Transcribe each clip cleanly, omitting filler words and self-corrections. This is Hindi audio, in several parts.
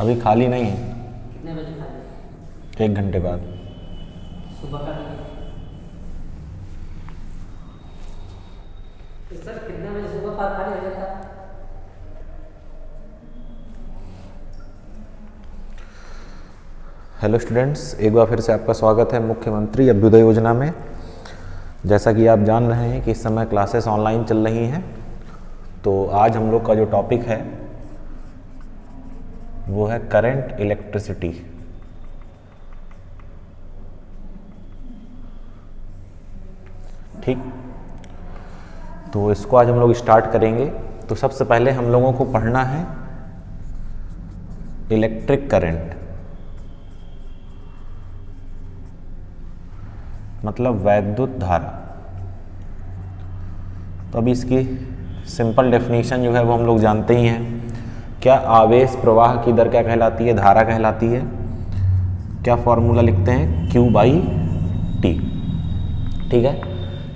अभी खाली नहीं है, कितने बजे खाली? 1 घंटे बाद। सुबह का तो सर कितने बजे सुबह पार्क खाली हो जाता है? हेलो स्टूडेंट्स, एक बार फिर से आपका स्वागत है मुख्यमंत्री अभ्युदय योजना में। जैसा कि आप जान रहे हैं कि इस समय क्लासेस ऑनलाइन चल रही हैं, तो आज हम लोग का जो टॉपिक है वो है करंट इलेक्ट्रिसिटी। ठीक, तो इसको आज हम लोग स्टार्ट करेंगे। तो सबसे पहले हम लोगों को पढ़ना है इलेक्ट्रिक करंट, मतलब वैद्युत धारा। तो अभी इसकी सिंपल डेफिनेशन जो है वो हम लोग जानते ही हैं। क्या आवेश प्रवाह की दर क्या कहलाती है? धारा कहलाती है। क्या फॉर्मूला लिखते हैं? Q/T। ठीक है,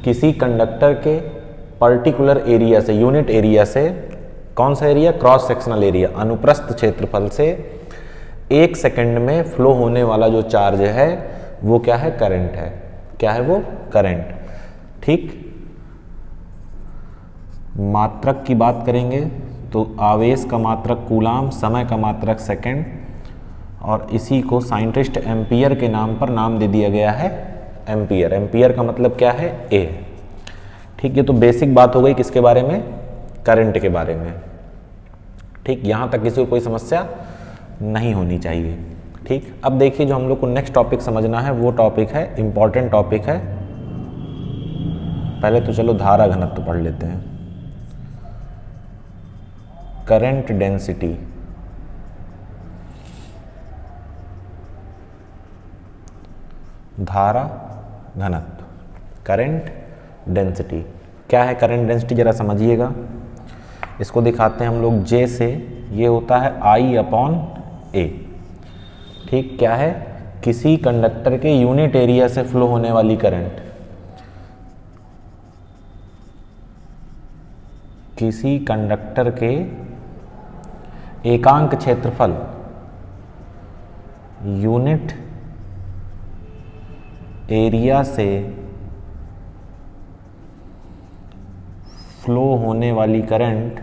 किसी कंडक्टर के पर्टिकुलर एरिया से, यूनिट एरिया से, कौन सा एरिया? क्रॉस सेक्शनल एरिया, अनुप्रस्थ क्षेत्रफल से 1 सेकंड में फ्लो होने वाला जो चार्ज है वो क्या है? करंट है। क्या है वो? करंट। ठीक, मात्रक की बात करेंगे तो आवेश का मात्रक कूलाम, समय का मात्रक सेकंड, और इसी को साइंटिस्ट एम्पियर के नाम पर नाम दे दिया गया है एम्पियर। एम्पियर का मतलब क्या है? ए। ठीक, ये तो बेसिक बात हो गई किसके बारे में? करंट के बारे में। ठीक, यहाँ तक किसी को कोई समस्या नहीं होनी चाहिए। ठीक, अब देखिए जो हम लोग को नेक्स्ट टॉपिक समझना है वो टॉपिक है, इंपॉर्टेंट टॉपिक है। पहले तो चलो धारा घनत्व पढ़ लेते हैं। करंट डेंसिटी, धारा घनत्व, करंट डेंसिटी। क्या है करंट डेंसिटी? जरा समझिएगा। इसको दिखाते हैं हम लोग J से। ये होता है I/A। ठीक, क्या है? किसी कंडक्टर के यूनिट एरिया से फ्लो होने वाली करंट, किसी कंडक्टर के एकांक क्षेत्रफल, यूनिट एरिया से फ्लो होने वाली करंट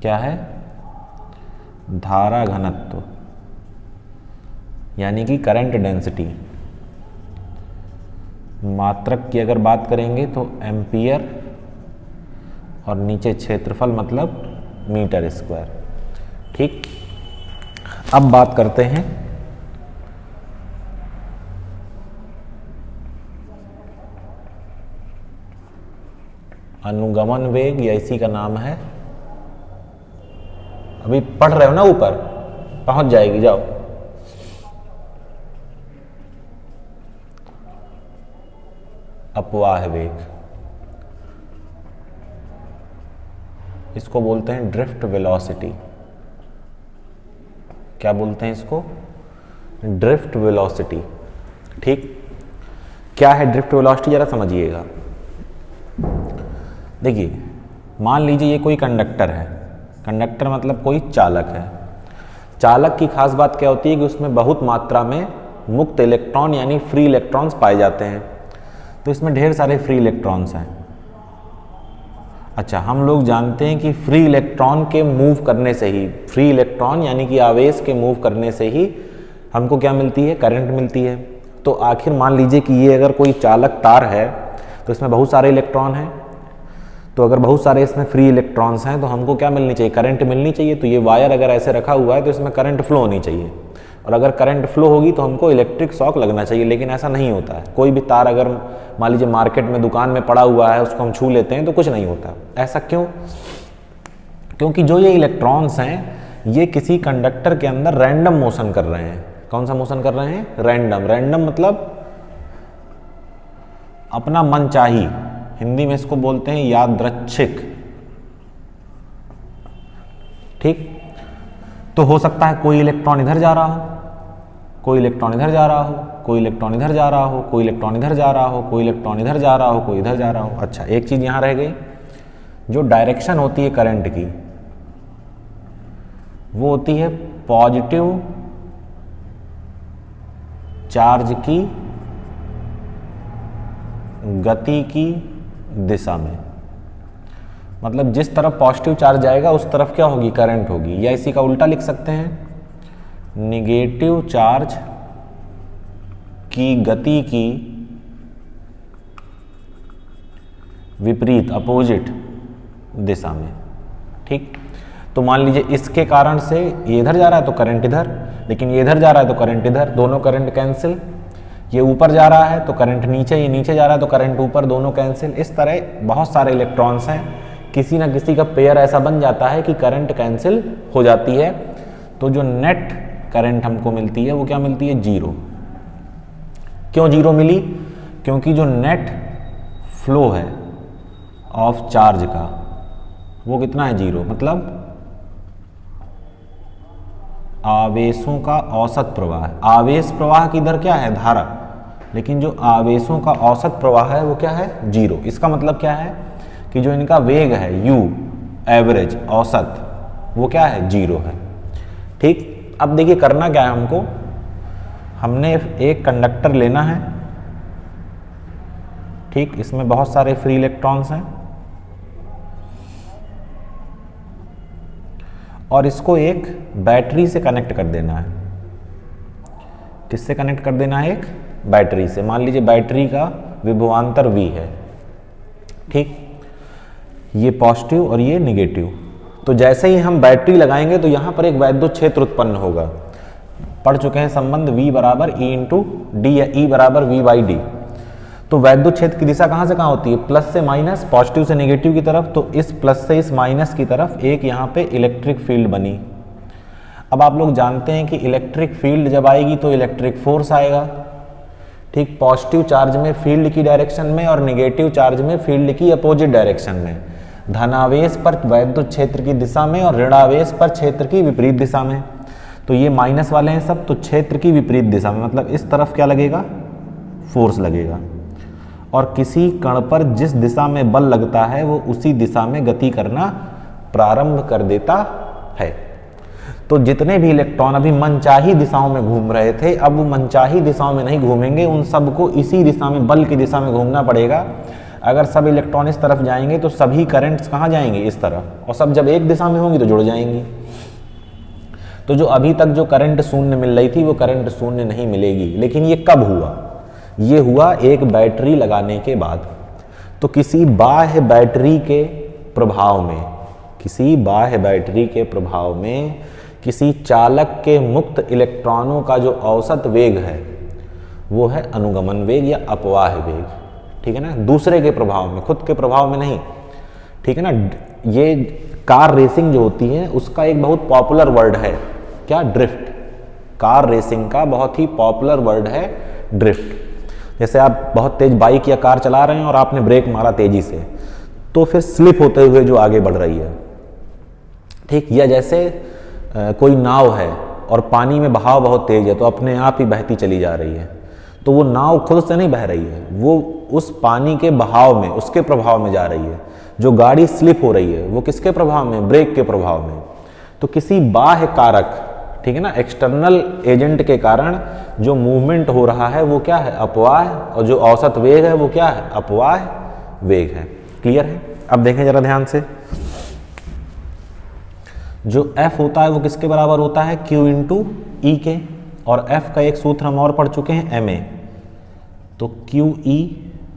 क्या है? धारा घनत्व, यानी कि करंट डेंसिटी। मात्रक की अगर बात करेंगे तो एम्पियर, और नीचे क्षेत्रफल मतलब मीटर स्क्वायर। ठीक, अब बात करते हैं अनुगमन वेग, या इसी का नाम है, अभी पढ़ रहे हो ना, ऊपर पहुंच जाएगी, जाओ। अपवाह वेग, इसको बोलते हैं ड्रिफ्ट वेलोसिटी। क्या बोलते हैं इसको? Drift velocity. ठीक, क्या है ड्रिफ्ट वेलोसिटी? जरा समझिएगा। देखिए, मान लीजिए ये कोई कंडक्टर है। कंडक्टर मतलब कोई चालक है। चालक की खास बात क्या होती है कि उसमें बहुत मात्रा में मुक्त इलेक्ट्रॉन यानी फ्री इलेक्ट्रॉन्स पाए जाते हैं। तो इसमें ढेर सारे फ्री इलेक्ट्रॉन्स हैं। अच्छा, हम लोग जानते हैं कि फ्री इलेक्ट्रॉन के मूव करने से ही, फ्री इलेक्ट्रॉन यानी कि आवेश के मूव करने से ही हमको क्या मिलती है? करंट मिलती है। तो आखिर मान लीजिए कि ये अगर कोई चालक तार है तो इसमें बहुत सारे इलेक्ट्रॉन हैं। तो अगर बहुत सारे इसमें फ्री इलेक्ट्रॉन्स हैं तो हमको क्या मिलनी चाहिए? करंट मिलनी चाहिए। तो ये वायर अगर ऐसे रखा हुआ है तो इसमें करंट फ्लो होनी चाहिए, और अगर करंट फ्लो होगी तो हमको इलेक्ट्रिक शॉक लगना चाहिए। लेकिन ऐसा नहीं होता है। कोई भी तार अगर मान लीजिए मार्केट में दुकान में पड़ा हुआ है, उसको हम छू लेते हैं तो कुछ नहीं होता। ऐसा क्यों? क्योंकि जो ये इलेक्ट्रॉन्स हैं ये किसी कंडक्टर के अंदर रैंडम मोशन कर रहे हैं। कौन सा मोशन कर रहे हैं? रैंडम। रैंडम मतलब अपना मनचाही, हिंदी में इसको बोलते हैं यादृच्छिक। ठीक, तो हो सकता है कोई इलेक्ट्रॉन इधर जा रहा हो, कोई इलेक्ट्रॉन इधर जा रहा हो, कोई इलेक्ट्रॉन इधर जा रहा हो, कोई इलेक्ट्रॉन इधर जा रहा हो, कोई इलेक्ट्रॉन इधर जा रहा हो, कोई इधर जा रहा हो। अच्छा, एक चीज यहां रह गई, जो डायरेक्शन होती है करंट की वो होती है पॉजिटिव चार्ज की गति की दिशा में। मतलब जिस तरफ पॉजिटिव चार्ज जाएगा उस तरफ क्या होगी, करंट होगी। या इसी का उल्टा लिख सकते हैं, निगेटिव चार्ज की गति की विपरीत अपोजिट दिशा में। ठीक, तो मान लीजिए इसके कारण से ये इधर जा रहा है तो करंट इधर, लेकिन ये इधर जा रहा है तो करंट इधर, दोनों करंट कैंसिल। ये ऊपर जा रहा है तो करंट नीचे, ये नीचे जा रहा है तो करंट ऊपर, दोनों कैंसिल। इस तरह बहुत सारे इलेक्ट्रॉन्स हैं, किसी ना किसी का पेयर ऐसा बन जाता है कि करंट कैंसिल हो जाती है। तो जो नेट करंट हमको मिलती है वो क्या मिलती है, जीरो। क्यों जीरो मिली, क्योंकि जो नेट फ्लो है ऑफ चार्ज का वो कितना है, जीरो। मतलब आवेशों का औसत प्रवाह है। आवेश प्रवाह की दर क्या है, धारा, लेकिन जो आवेशों का औसत प्रवाह है वो क्या है, जीरो। इसका मतलब क्या है कि जो इनका वेग है u एवरेज औसत वो क्या है, जीरो है। ठीक, अब देखिए करना क्या है हमको, हमने एक कंडक्टर लेना है। ठीक, इसमें बहुत सारे फ्री इलेक्ट्रॉन्स हैं और इसको एक बैटरी से कनेक्ट कर देना है। किससे कनेक्ट कर देना है, एक बैटरी से। मान लीजिए बैटरी का विभवांतर V है। ठीक, ये पॉजिटिव और ये निगेटिव। तो जैसे ही हम बैटरी लगाएंगे तो यहाँ पर एक वैद्युत क्षेत्र उत्पन्न होगा। पढ़ चुके हैं संबंध V बराबर E इंटू डी या E बराबर V बाई डी। तो वैद्युत क्षेत्र की दिशा कहाँ से कहाँ होती है, प्लस से माइनस, पॉजिटिव से नेगेटिव की तरफ। तो इस प्लस से इस माइनस की तरफ एक यहाँ पे इलेक्ट्रिक फील्ड बनी। अब आप लोग जानते हैं कि इलेक्ट्रिक फील्ड जब आएगी तो इलेक्ट्रिक फोर्स आएगा। ठीक, पॉजिटिव चार्ज में फील्ड की डायरेक्शन में और निगेटिव चार्ज में फील्ड की अपोजिट डायरेक्शन में। धनावेश पर वैद्युत क्षेत्र की दिशा में और ऋणावेश पर क्षेत्र की विपरीत दिशा में। तो ये माइनस वाले हैं सब, तो क्षेत्र की विपरीत दिशा में, मतलब इस तरफ क्या लगेगा, फोर्स लगेगा। और किसी कण पर जिस दिशा में बल लगता है वो उसी दिशा में गति करना प्रारंभ कर देता है। तो जितने भी इलेक्ट्रॉन अभी मनचाही दिशाओं में घूम रहे थे, अब वो मनचाही दिशाओं में नहीं घूमेंगे, उन सबको इसी दिशा में, बल की दिशा में घूमना पड़ेगा। अगर सब इलेक्ट्रॉन इस तरफ जाएंगे तो सभी करंट्स कहाँ जाएंगे, इस तरफ, और सब जब एक दिशा में होंगी तो जुड़ जाएंगी। तो जो अभी तक जो करंट शून्य मिल रही थी वो करंट शून्य नहीं मिलेगी। लेकिन ये कब हुआ, ये हुआ एक बैटरी लगाने के बाद। तो किसी बाह्य बैटरी के प्रभाव में, किसी बाह्य बैटरी के प्रभाव में किसी चालक के मुक्त इलेक्ट्रॉनों का जो औसत वेग है वो है अनुगमन वेग या अपवाह वेग। ठीक है ना, दूसरे के प्रभाव में, खुद के प्रभाव में नहीं। ठीक है ना, ये कार रेसिंग जो होती है उसका एक बहुत पॉपुलर वर्ड है क्या, ड्रिफ्ट। कार रेसिंग का बहुत ही पॉपुलर वर्ड है ड्रिफ्ट। जैसे आप बहुत तेज बाइक या कार चला रहे हैं और आपने ब्रेक मारा तेजी से, तो फिर स्लिप होते हुए जो आगे बढ़ रही है। ठीक, या जैसे कोई नाव है और पानी में बहाव बहुत तेज है तो अपने आप ही बहती चली जा रही है। तो वो नाव खुद से नहीं बह रही है, वो उस पानी के बहाव में, उसके प्रभाव में जा रही है। जो गाड़ी स्लिप हो रही है वो किसके प्रभाव में, ब्रेक के प्रभाव में। तो किसी बाह्य कारक, ठीक है ना, एक्सटर्नल एजेंट के कारण जो मूवमेंट हो रहा है वो क्या है, अपवाह, और जो औसत वेग है वो क्या है, अपवाह वेग है। क्लियर है। अब देखें जरा ध्यान से, जो F होता है वो किसके बराबर होता है, Q इंटू ई के। और F का एक सूत्र हम और पढ़ चुके हैं, ma। तो QE,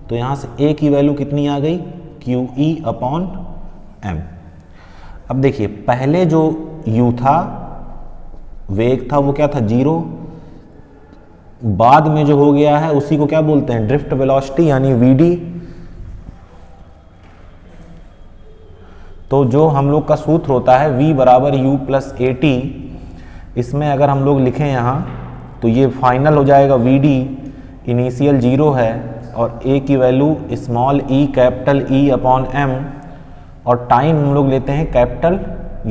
तो यहाँ से A की वैल्यू कितनी आ गई, QE अपॉन M। अब देखिए पहले जो U था, वेग था, वो क्या था, जीरो। बाद में जो हो गया है उसी को क्या बोलते हैं, ड्रिफ्ट वेलोसिटी यानी VD। तो जो हम लोग का सूत्र होता है V बराबर U प्लस AT, इसमें अगर हम लोग लिखें यहाँ तो ये फाइनल हो जाएगा VD, इनिशियल जीरो है, और A की value small e capital E upon M, और टाइम हम लोग लेते हैं कैपिटल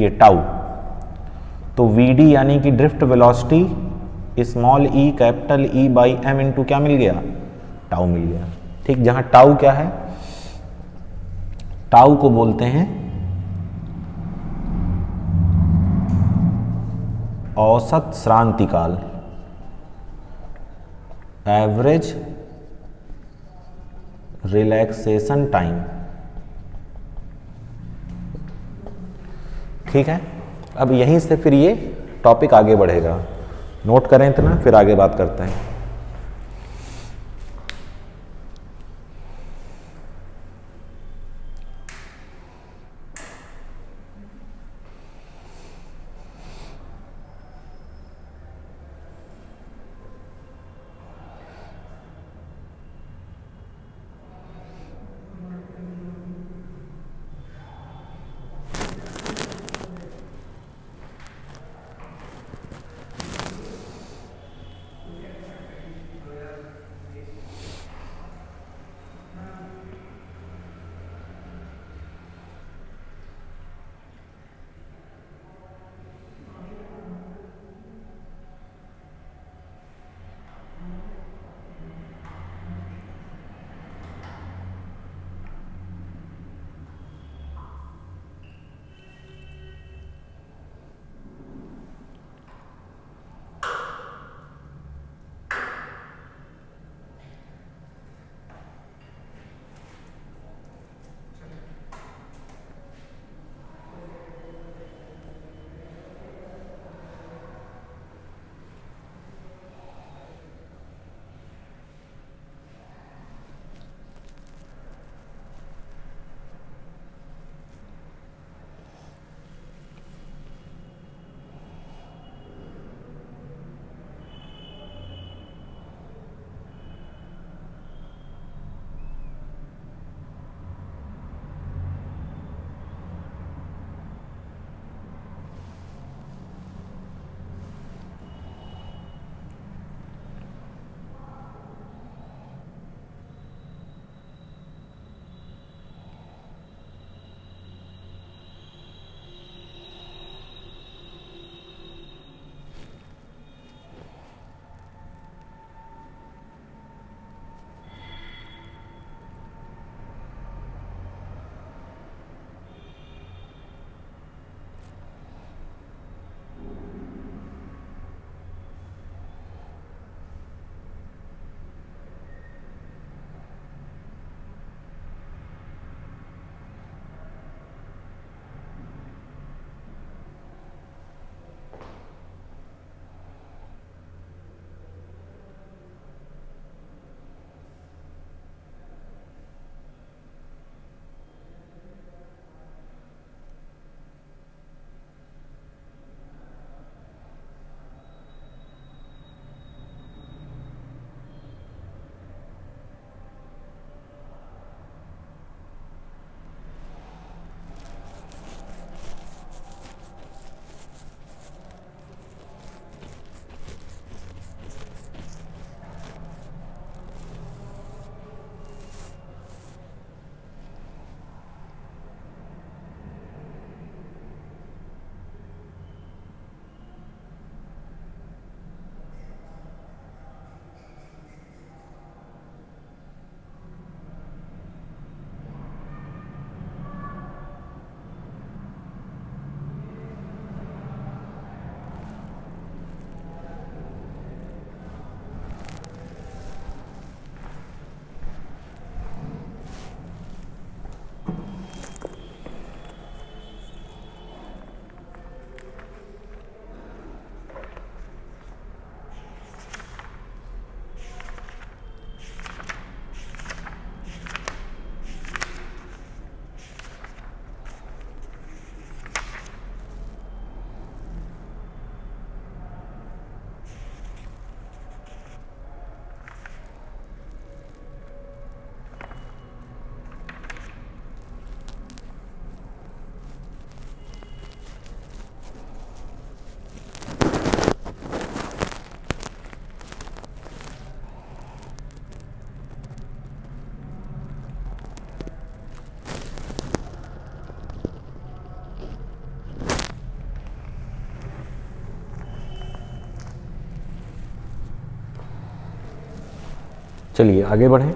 ये टाउ। तो VD यानी कि drift velocity small e capital E by M into क्या मिल गया, टाउ मिल गया। ठीक, जहाँ टाउ क्या है, टाउ को बोलते हैं औसत श्रांति काल, एवरेज रिलैक्सेशन टाइम। ठीक है, अब यहीं से फिर ये टॉपिक आगे बढ़ेगा, नोट करें इतना, फिर आगे बात करते हैं। चलिए आगे बढ़ें।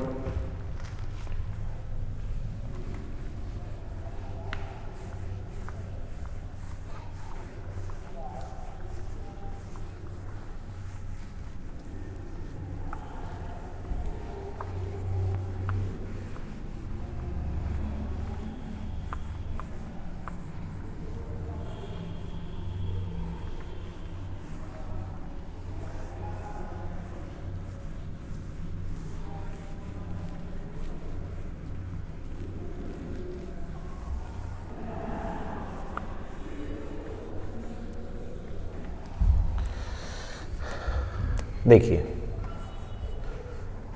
देखिए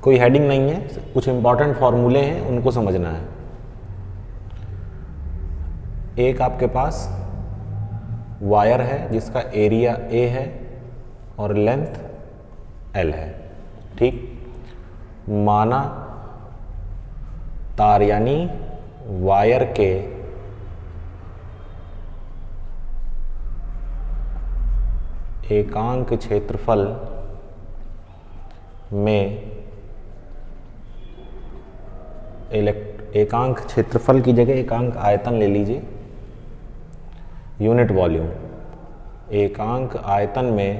कोई हेडिंग नहीं है, कुछ इंपॉर्टेंट फॉर्मूले हैं, उनको समझना है। एक आपके पास वायर है जिसका एरिया A है और लेंथ L है, ठीक। माना तार यानी वायर के एकांक क्षेत्रफल में एकांक क्षेत्रफल की जगह एकांक आयतन ले लीजिए, यूनिट वॉल्यूम। एकांक आयतन में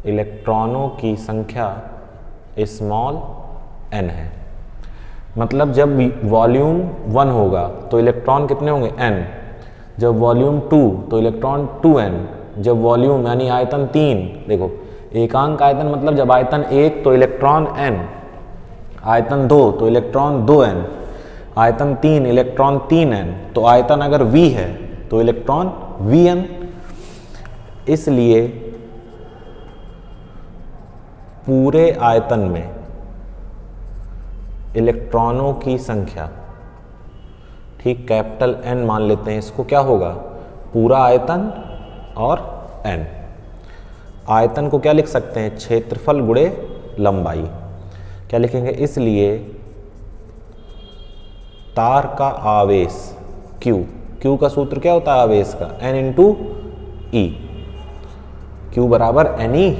इलेक्ट्रॉनों की संख्या स्मॉल n है। मतलब जब वॉल्यूम 1 होगा तो इलेक्ट्रॉन कितने होंगे n, जब वॉल्यूम 2 तो इलेक्ट्रॉन 2n, जब वॉल्यूम यानी आयतन 3, देखो एकांक आयतन मतलब जब आयतन 1 तो इलेक्ट्रॉन n, आयतन 2 तो इलेक्ट्रॉन 2n, आयतन 3 इलेक्ट्रॉन 3n, तो आयतन अगर v है तो इलेक्ट्रॉन vn। इसलिए पूरे आयतन में इलेक्ट्रॉनों की संख्या, ठीक, कैपिटल N मान लेते हैं इसको, क्या होगा पूरा आयतन और n। आयतन को क्या लिख सकते हैं, क्षेत्रफल गुणे लंबाई। क्या लिखेंगे, इसलिए तार का आवेश Q का सूत्र क्या होता है आवेश का, N इंटू E, Q बराबर NE,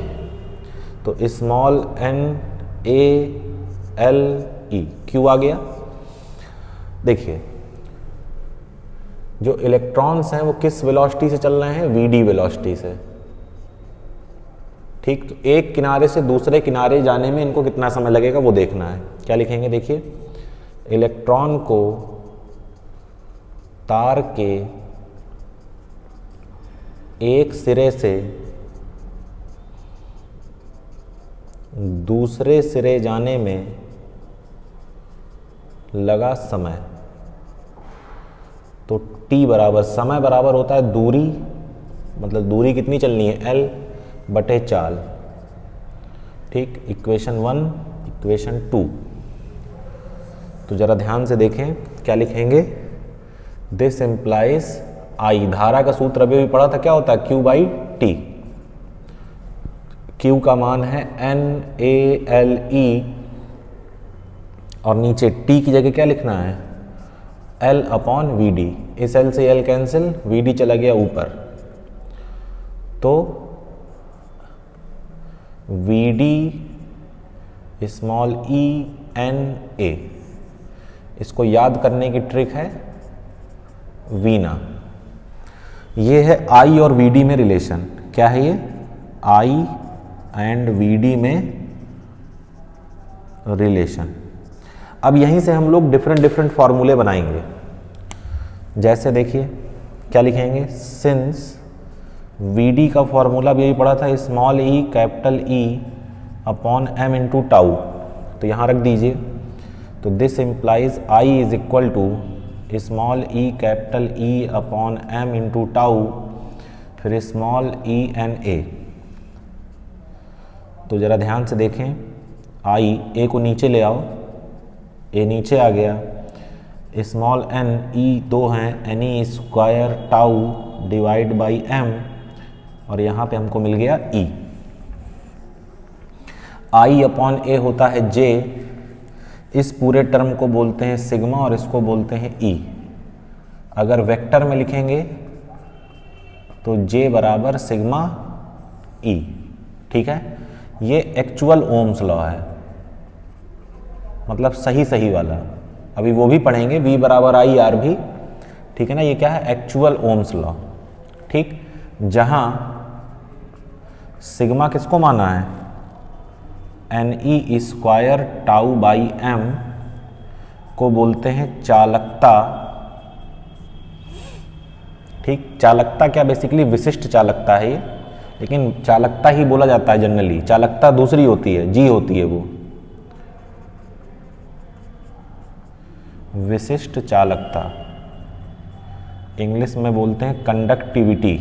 तो small n a l e, Q आ गया। देखिए जो इलेक्ट्रॉन्स हैं वो किस वेलोसिटी से चल रहे हैं, vd वेलोसिटी से, ठीक। तो एक किनारे से दूसरे किनारे जाने में इनको कितना समय लगेगा वो देखना है। क्या लिखेंगे, देखिए इलेक्ट्रॉन को तार के एक सिरे से दूसरे सिरे जाने में लगा समय, तो t बराबर, समय बराबर होता है दूरी, मतलब दूरी कितनी चलनी है L बटे 4, ठीक। Equation 1 equation 2। तो जरा ध्यान से देखें क्या लिखेंगे, दिस इम्प्लाइज I, धारा का सूत्र अभी भी पढ़ा था, क्या होता है Q बाई T। Q का मान है NaLe और नीचे T की जगह क्या लिखना है L अपॉन Vd। इस L से L कैंसिल, Vd चला गया ऊपर, तो Vd small e n a। इसको याद करने की ट्रिक है वीना। ये है I और Vd में रिलेशन, क्या है ये, I एंड Vd में रिलेशन। अब यहीं से हम लोग डिफरेंट फॉर्मूले बनाएंगे। जैसे देखिए क्या लिखेंगे, सिंस Vd का फॉर्मूला भी यही पढ़ा था, small e capital E upon m into tau, तो यहाँ रख दीजिए। तो this implies I is equal to small e capital E upon m into tau, फिर स्मॉल e n a। तो ज़रा ध्यान से देखें, I a को नीचे ले आओ, a नीचे आ गया, स्मॉल n e 2 हैं, NE square tau divide by m, और यहाँ पे हमको मिल गया E। I अपॉन a होता है J, इस पूरे टर्म को बोलते हैं सिग्मा और इसको बोलते हैं E। अगर वेक्टर में लिखेंगे तो J बराबर सिग्मा E, ठीक है। ये एक्चुअल ओम्स लॉ है, मतलब सही वाला, अभी वो भी पढ़ेंगे, V बराबर I R भी, ठीक है ना। ये क्या है, एक्चुअल ओम्स लॉ, ठीक। जहां सिग्मा किसको माना है, NE square tau by m को बोलते हैं चालकता, ठीक। चालकता क्या, बेसिकली विशिष्ट चालकता है ये, लेकिन चालकता ही बोला जाता है जनरली, चालकता दूसरी होती है, G होती है वो, विशिष्ट चालकता, इंग्लिश में बोलते हैं कंडक्टिविटी।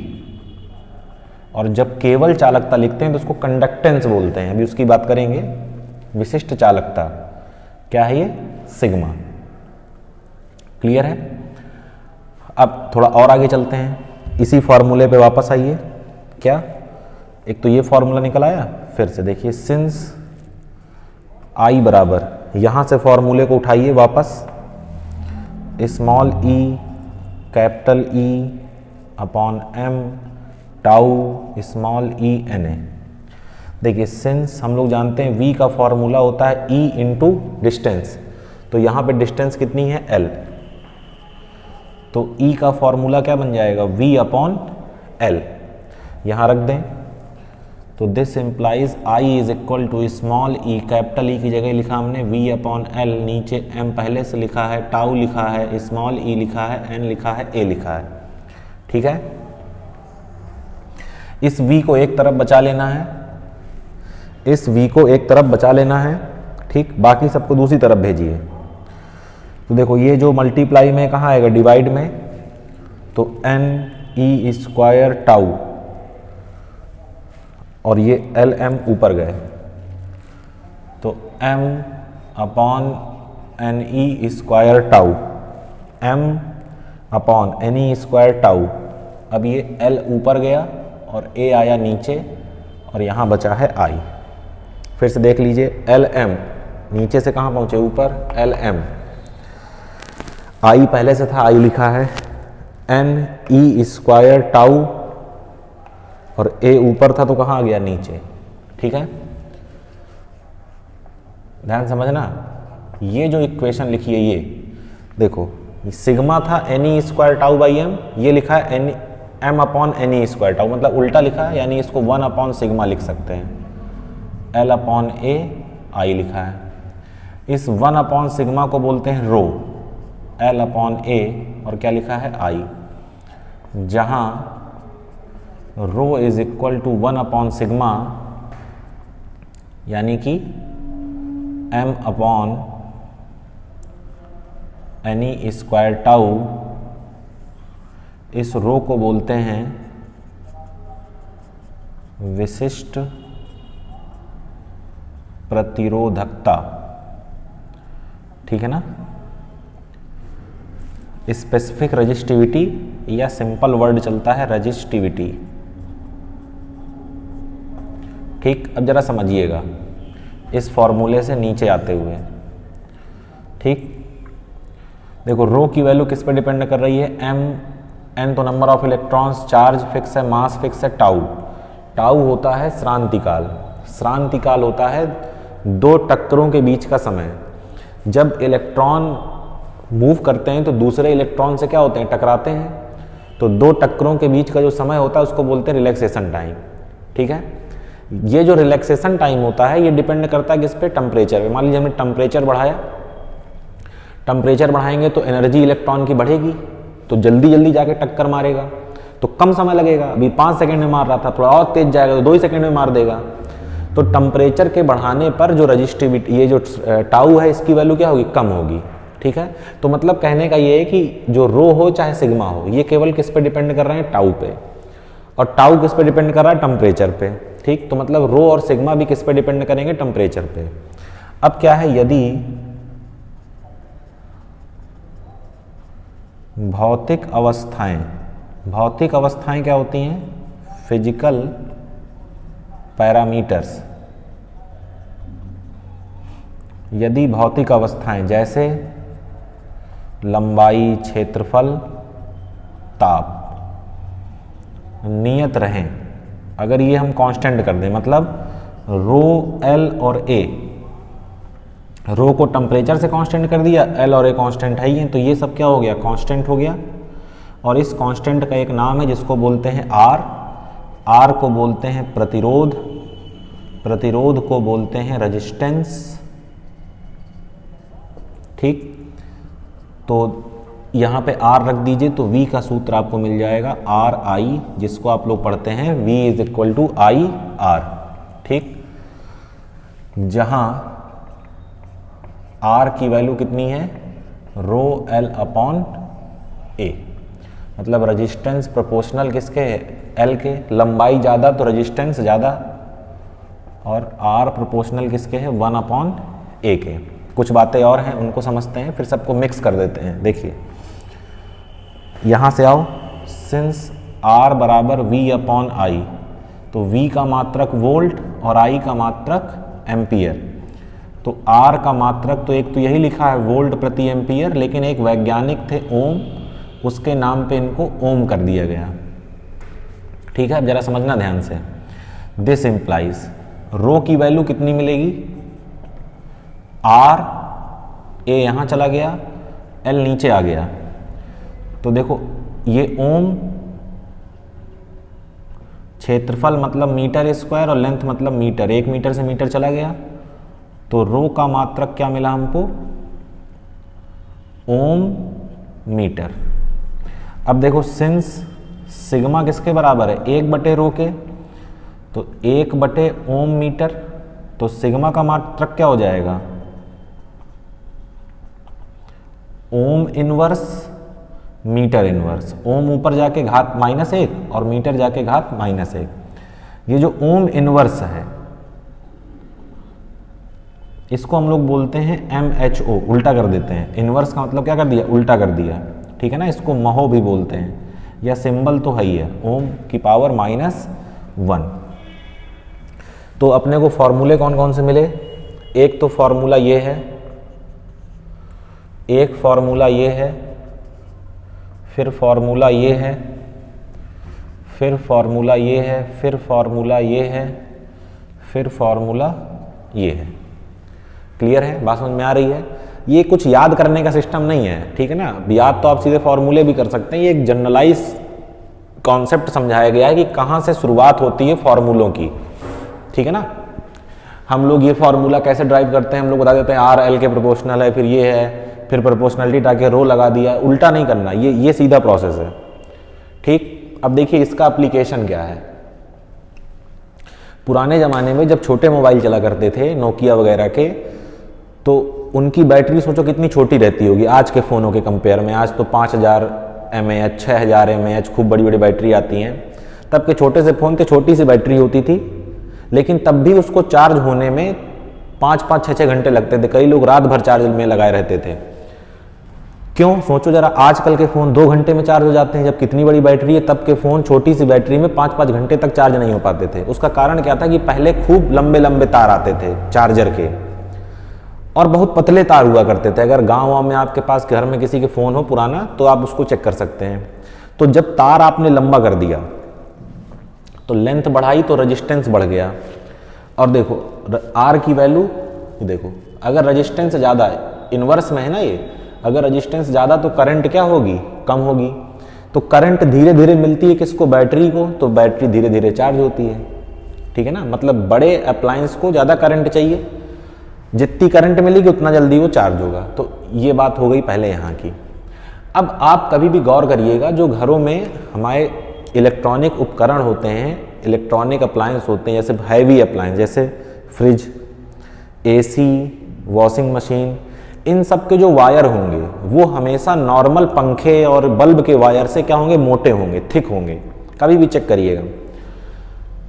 और जब केवल चालकता लिखते हैं तो उसको कंडक्टेंस बोलते हैं। अभी उसकी बात करेंगे। विशिष्ट चालकता क्या है? ये सिग्मा। क्लियर है? अब थोड़ा और आगे चलते हैं, इसी फॉर्मूले पे वापस आइए। क्या? एक तो ये फॉर्मूला निकल आया, फिर से देखिए सिंस आई बराबर, यहां से फॉर्मूले को उठाइए वापस, small E capital E upon M tau small E N A. देखिए सिंस हम लोग जानते हैं v का फॉर्मूला होता है e इंटू डिस्टेंस, तो यहाँ पे डिस्टेंस कितनी है? l, तो e का फॉर्मूला क्या बन जाएगा? v upon l। यहाँ रख दें तो this implies i is equal to small e, capital E की जगह लिखा हमने v अपॉन l, नीचे m पहले से लिखा है, टाउ लिखा है, स्मॉल e लिखा है, n लिखा है, a लिखा है। ठीक है? इस v को एक तरफ बचा लेना है, इस v को एक तरफ बचा लेना है, ठीक, बाकी सबको दूसरी तरफ भेजिए। तो देखो ये जो मल्टीप्लाई में कहाँ आएगा? डिवाइड में, तो n e स्क्वायर टाउ और ये एल एम ऊपर गए, तो m upon N E square tau, m upon N E square tau. अब ये l ऊपर गया और a आया नीचे और यहाँ बचा है i। फिर से देख लीजिए, एल एम नीचे से कहाँ पहुँचे? ऊपर, एल एम, आई पहले से था, आई लिखा है, एन ई स्क्वायर टाउ और ए ऊपर था तो कहाँ आ गया? नीचे। ठीक है? ध्यान समझना, ये जो इक्वेशन लिखी है ये देखो, सिग्मा था n E square tau by m, ये लिखा है n m upon N E square tau, मतलब उल्टा लिखा है, यानी इसको 1 अपॉन सिग्मा लिख सकते हैं। एल अपॉन ए आई लिखा है, इस 1 अपॉन सिग्मा को बोलते हैं रो, एल अपॉन ए और क्या लिखा है? आई, जहां rho is equal to 1 upon sigma, यानी कि M upon N E square tau. इस रो को बोलते हैं विशिष्ट प्रतिरोधकता। ठीक है ना? स्पेसिफिक रेजिस्टिविटी या सिंपल वर्ड चलता है रेजिस्टिविटी। ठीक, अब जरा समझिएगा इस फॉर्मूले से नीचे आते हुए। ठीक, देखो रो की वैल्यू किस पे डिपेंड कर रही है? एम, एन तो number of electrons, charge fix है, मास फिक्स है, टाउ, टाउ होता है श्रांतिकाल, श्रांतिकाल होता है दो टक्करों के बीच का समय। जब इलेक्ट्रॉन मूव करते हैं तो दूसरे इलेक्ट्रॉन से क्या होते हैं? टकराते हैं। तो दो टक्करों के बीच का जो समय होता है उसको बोलते हैं रिलैक्सेशन टाइम। ठीक है? ये जो रिलैक्सेशन टाइम होता है ये डिपेंड करता है किस पे? टेम्परेचर पे। मान लीजिए हमने टेम्परेचर बढ़ाया, टेम्परेचर बढ़ाएंगे तो एनर्जी इलेक्ट्रॉन की बढ़ेगी, तो जल्दी जल्दी जाके टक्कर मारेगा, तो कम समय लगेगा। अभी 5 सेकंड में मार रहा था, थोड़ा और तेज जाएगा तो 2 ही सेकंड में मार देगा। तो टेम्परेचर के बढ़ाने पर जो रजिस्टिविटी, ये जो टाउ है, इसकी वैल्यू क्या होगी? कम होगी। ठीक है? तो मतलब कहने का ये है कि जो रो हो चाहे सिग्मा हो, ये केवल किस पे डिपेंड कर रहे हैं? टाउ पे। और टाउ किस पे डिपेंड कर रहा है? टेम्परेचर पे। ठीक, तो मतलब रो और सिग्मा भी किस पे डिपेंड करेंगे? टेम्परेचर पे। अब क्या है, यदि भौतिक अवस्थाएं, भौतिक अवस्थाएं क्या होती हैं? Physical parameters. यदि भौतिक अवस्थाएं जैसे लंबाई, क्षेत्रफल, ताप नियत रहें, अगर ये हम कांस्टेंट कर दें, मतलब रो, एल और ए, रो को टेम्परेचर से कांस्टेंट कर दिया, एल और ए कांस्टेंट है ही, तो ये सब क्या हो गया? कांस्टेंट हो गया। और इस कांस्टेंट का एक नाम है जिसको बोलते हैं आर, आर को बोलते हैं प्रतिरोध, प्रतिरोध को बोलते हैं रेजिस्टेंस। ठीक, तो यहाँ पे आर रख दीजिए तो V का सूत्र आपको मिल जाएगा आर आई, जिसको आप लोग पढ़ते हैं V is equal to I R. ठीक, जहाँ R की वैल्यू कितनी है? रो एल अपॉन ए, मतलब रेजिस्टेंस प्रोपोर्शनल किसके है? एल के, लंबाई ज़्यादा तो रेजिस्टेंस ज़्यादा, और आर प्रोपोर्शनल किसके है 1/a के। कुछ बातें और हैं उनको समझते हैं, फिर सबको मिक्स कर देते हैं। देखिए यहाँ से आओ, सिंस आर बराबर V/I, तो V का मात्रक वोल्ट और I का मात्रक एम्पियर। तो R का मात्रक तो एक तो यही लिखा है वोल्ट प्रति एम्पियर, लेकिन एक वैज्ञानिक थे ओम, उसके नाम पे इनको ओम कर दिया गया। ठीक है, अब जरा समझना ध्यान से। दिस इम्प्लाइज रो की वैल्यू कितनी मिलेगी, R, A यहाँ चला गया, L नीचे आ गया, तो देखो ये ओम, क्षेत्रफल मतलब मीटर स्क्वायर और लेंथ मतलब मीटर, 1 मीटर से मीटर चला गया, तो रो का मात्रक क्या मिला हमको, ओम मीटर। अब देखो सिंस सिग्मा किसके बराबर है, 1/रो के, तो 1/ओम मीटर, तो सिग्मा का मात्रक क्या हो जाएगा, ओम इनवर्स मीटर इनवर्स। ओम ऊपर जाके घात -1 और मीटर जाके घात -1। ये जो ओम इनवर्स है इसको हम लोग बोलते हैं MHO, उल्टा कर देते हैं। इनवर्स का मतलब क्या कर दिया, उल्टा कर दिया। ठीक है ना, इसको महो भी बोलते हैं, या सिंबल तो है ही है, ओम की पावर -1। तो अपने को फॉर्मूले कौन कौन से मिले, एक तो फॉर्मूला ये है, एक फॉर्मूला ये है, फिर फॉर्मूला ये है, फिर फॉर्मूला ये है, फिर फॉर्मूला ये है, फिर फॉर्मूला ये है। क्लियर है, बात समझ में आ रही है। ये कुछ याद करने का सिस्टम नहीं है, ठीक है ना। याद तो आप सीधे फॉर्मूले भी कर सकते हैं, ये एक जनरलाइज कॉन्सेप्ट समझाया गया है कि कहाँ से शुरुआत होती है फॉर्मूलों की। ठीक है ना, हम लोग ये फॉर्मूला कैसे ड्राइव करते हैं, हम लोग बता देते हैं आर एल के प्रोपोर्शनल है, फिर ये है, फिर प्रोपोर्शनलिटी डाके रो लगा दिया, उल्टा नहीं करना, ये सीधा प्रोसेस है। ठीक, अब देखिए इसका एप्लीकेशन क्या है। पुराने ज़माने में जब छोटे मोबाइल चला करते थे, नोकिया वगैरह के, तो उनकी बैटरी सोचो कितनी छोटी रहती होगी आज के फ़ोनों के कंपेयर में। आज तो 5000 mAh 6000 mAh खूब बड़ी बड़ी बैटरी आती हैं। तब के छोटे से फ़ोन थे, छोटी सी बैटरी होती थी, लेकिन तब भी उसको चार्ज होने में 5-5 6-6 घंटे लगते थे। कई लोग रात भर चार्ज में लगाए रहते थे। क्यों, सोचो जरा, आजकल के फ़ोन 2 घंटे में चार्ज हो जाते हैं, जब कितनी बड़ी बैटरी है। तब के फ़ोन छोटी सी बैटरी में 5-5 घंटे तक चार्ज नहीं हो पाते थे। उसका कारण क्या था कि पहले खूब लंबे लंबे तार आते थे चार्जर के, और बहुत पतले तार हुआ करते थे। अगर गाँव में आपके पास घर में किसी के फ़ोन हो पुराना, तो आप उसको चेक कर सकते हैं। तो जब तार आपने लंबा कर दिया तो लेंथ बढ़ाई तो रेजिस्टेंस बढ़ गया। और देखो आर की वैल्यू देखो, अगर रेजिस्टेंस ज़्यादा है, इन्वर्स में है ना ये, अगर रेजिस्टेंस ज़्यादा तो करंट क्या होगी, कम होगी। तो करंट धीरे धीरे मिलती है किसको, बैटरी को, तो बैटरी धीरे धीरे चार्ज होती है। ठीक है ना, मतलब बड़े अप्लायंस को ज़्यादा करंट चाहिए, जितनी करंट मिलेगी उतना जल्दी वो चार्ज होगा। तो ये बात हो गई पहले यहाँ की। अब आप कभी भी गौर करिएगा, जो घरों में हमारे इलेक्ट्रॉनिक उपकरण होते हैं, इलेक्ट्रॉनिक अप्लायंस होते हैं, जैसे हैवी अप्लायंस जैसे फ्रिज, AC, वॉशिंग मशीन, इन सब के जो वायर होंगे वो हमेशा नॉर्मल पंखे और बल्ब के वायर से क्या होंगे, मोटे होंगे, थिक होंगे। कभी भी चेक करिएगा।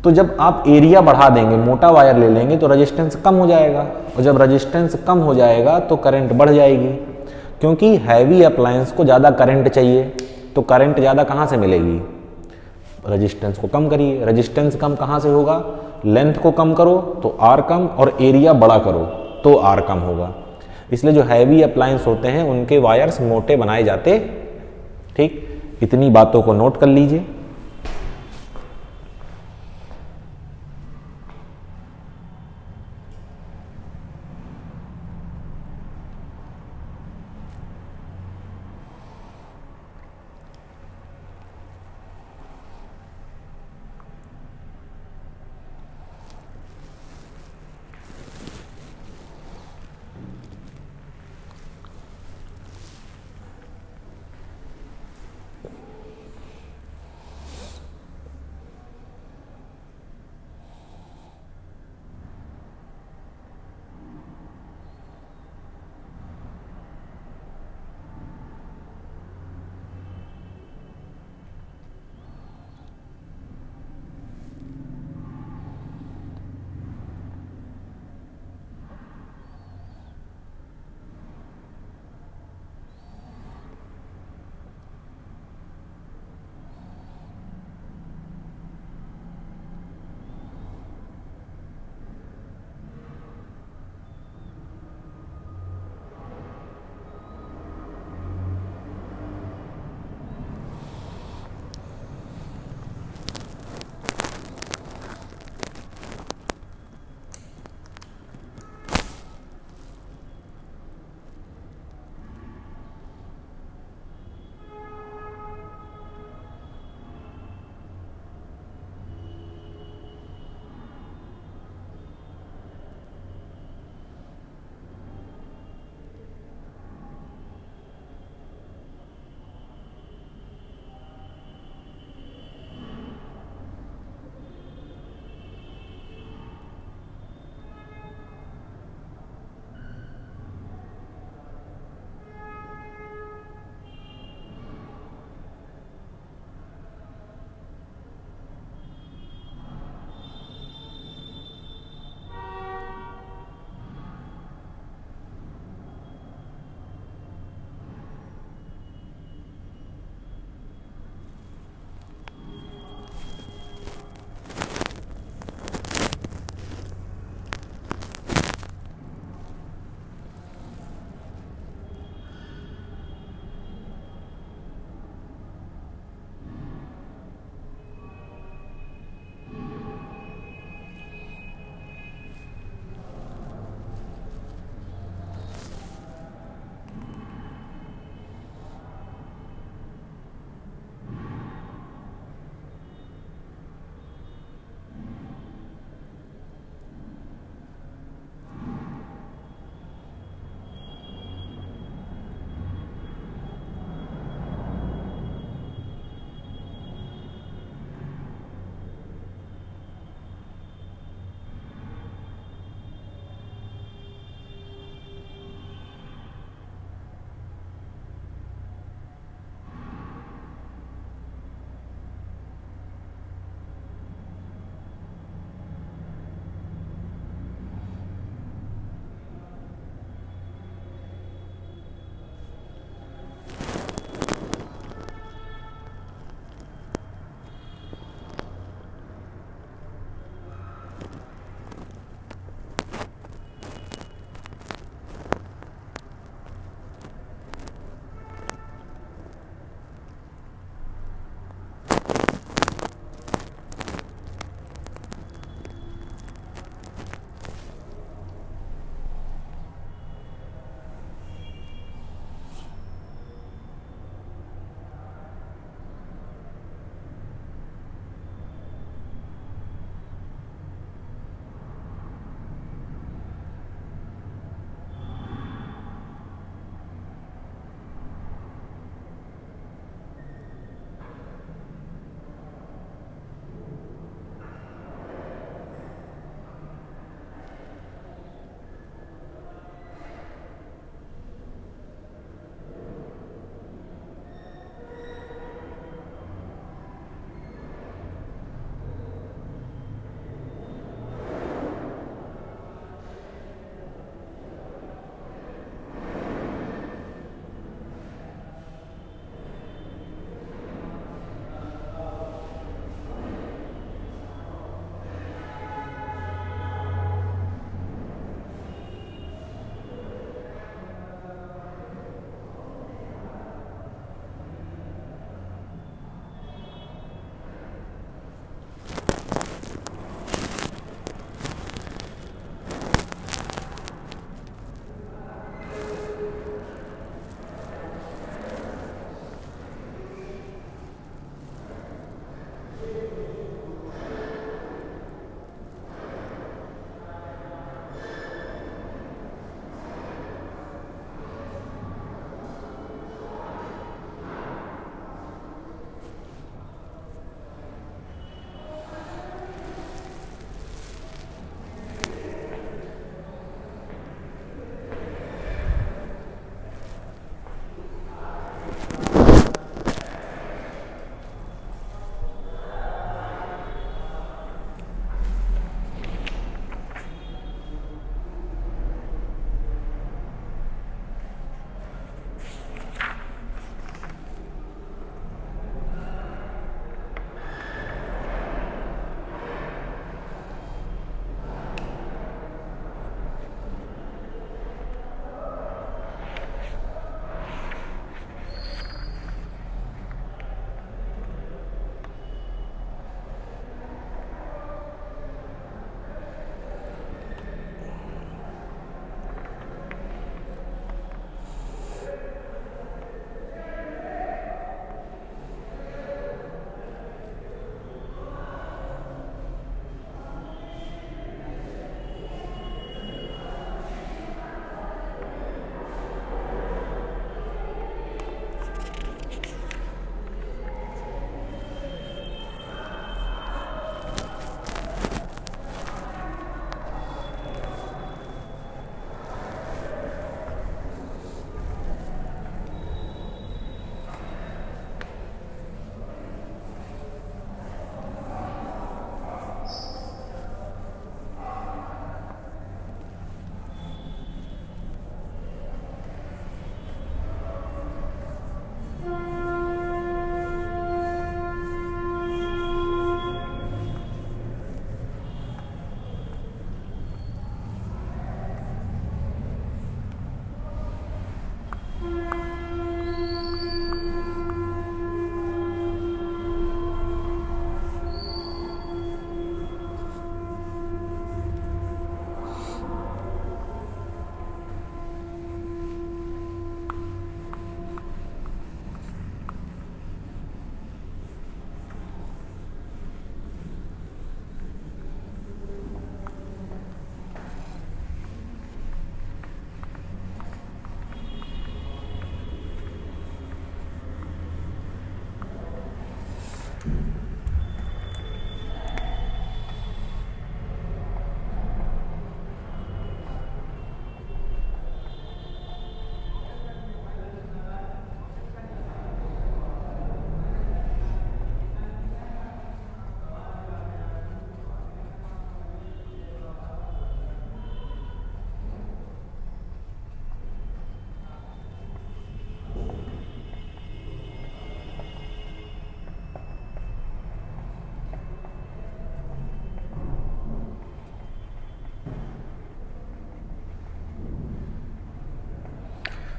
तो जब आप एरिया बढ़ा देंगे, मोटा वायर ले लेंगे, तो रेजिस्टेंस कम हो जाएगा, और जब रेजिस्टेंस कम हो जाएगा तो करंट बढ़ जाएगी, क्योंकि हैवी अप्लायंस को ज़्यादा करंट चाहिए। तो करंट ज़्यादा कहाँ से मिलेगी, रेजिस्टेंस को कम करिए। रेजिस्टेंस कम कहाँ से होगा, लेंथ को कम करो तो आर कम, और एरिया बड़ा करो तो आर कम होगा। इसलिए जो हैवी अप्लायंस होते हैं उनके वायर्स मोटे बनाए जाते। ठीक, इतनी बातों को नोट कर लीजिए।